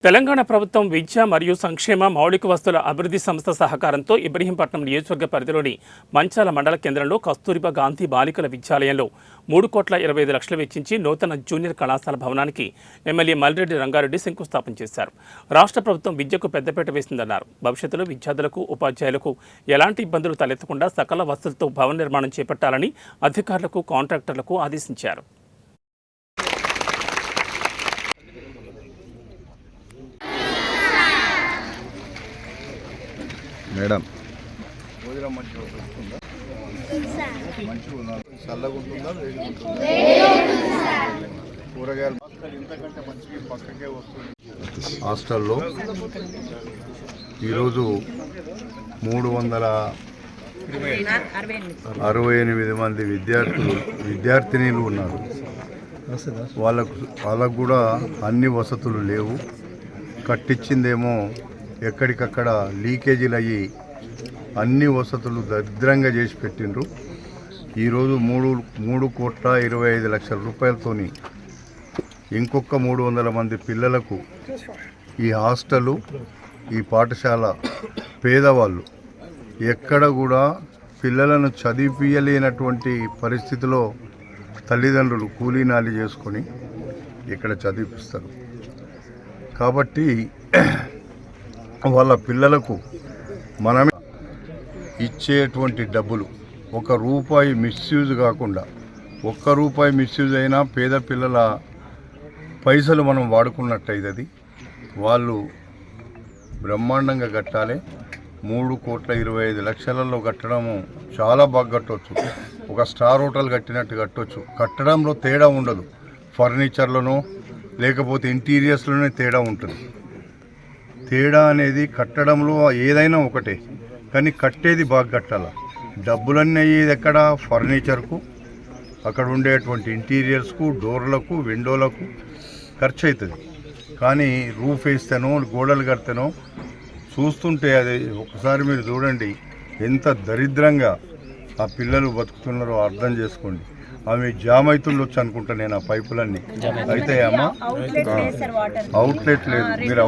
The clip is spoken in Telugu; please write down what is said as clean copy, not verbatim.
తెలంగాణ ప్రభుత్వం విద్య మరియు సంక్షేమ మౌలిక వస్తువుల అభివృద్ధి సంస్థ సహకారంతో ఇబ్రహీంపట్నం నియోజకవర్గ పరిధిలోని మంచాల మండల కేంద్రంలో కస్తూరిబా గాంధీ బాలికల విద్యాలయంలో 3,25,00,000 వెచ్చించి నూతన జూనియర్ కళాశాల భవనానికి ఎమ్మెల్యే మల్రెడ్డి రంగారెడ్డి శంకుస్థాపన చేశారు. రాష్ట్ర ప్రభుత్వం విద్యకు పెద్దపీట వేసిందన్నారు. భవిష్యత్తులో విద్యార్థులకు ఉపాధ్యాయులకు ఎలాంటి ఇబ్బందులు తలెత్తకుండా సకల వసతులతో భవన నిర్మాణం చేపట్టాలని అధికారులకు కాంట్రాక్టర్లకు ఆదేశించారు. మేడం చల్లగుంటుందా కూరగాయలు ఇంతకంటే మంచిగా పక్కకే వస్తుంది. హాస్టల్లో ఈరోజు 368 మంది విద్యార్థినీలు ఉన్నారు. వాళ్ళకు కూడా అన్ని వసతులు లేవు. కట్టించిందేమో ఎక్కడికక్కడ లీకేజీలు అయ్యి అన్ని వసతులు దరిద్రంగా చేసి పెట్టిండ్రు. ఈరోజు 3,25,00,000 రూపాయలతోని ఇంకొక 300 మంది పిల్లలకు ఈ హాస్టలు ఈ పాఠశాల పేదవాళ్ళు ఎక్కడ కూడా పిల్లలను చదివించలేనటువంటి పరిస్థితిలో తల్లిదండ్రులు కూలీనాలి చేసుకొని ఇక్కడ చదివిస్తారు. కాబట్టి వాళ్ళ పిల్లలకు మనమే ఇచ్చేటువంటి డబ్బులు ₹1 మిస్యూజ్ కాకుండా, ₹1 మిస్యూజ్ అయినా పేద పిల్లల పైసలు మనం వాడుకున్నట్టయితే వాళ్ళు బ్రహ్మాండంగా కట్టాలి. 3,25,00,000 కట్టడము చాలా బాగా కట్టవచ్చు. ఒక స్టార్ హోటల్ కట్టినట్టు కట్టవచ్చు. కట్టడంలో తేడా ఉండదు. ఫర్నిచర్లోనో లేకపోతే ఇంటీరియర్స్లోనే తేడా ఉంటుంది. తేడా అనేది కట్టడంలో ఏదైనా ఒకటే, కానీ కట్టేది బాగా కట్టాలి. డబ్బులన్నీ అయ్యేది ఎక్కడ? ఫర్నిచర్కు, అక్కడ ఉండేటువంటి ఇంటీరియర్స్కు, డోర్లకు, విండోలకు ఖర్చు అవుతుంది. కానీ రూఫ్ వేస్తేనో గోడలు కడితేనో చూస్తుంటే అది ఒకసారి మీరు చూడండి ఎంత దరిద్రంగా ఆ పిల్లలు బతుకుతున్నారో అర్థం చేసుకోండి. ఆమె జామ్ అవుతుండొచ్చు అనుకుంటా నేను. ఆ పైపులన్నీ అయితే అమ్మా అవుట్లెట్ లేదు. మీరు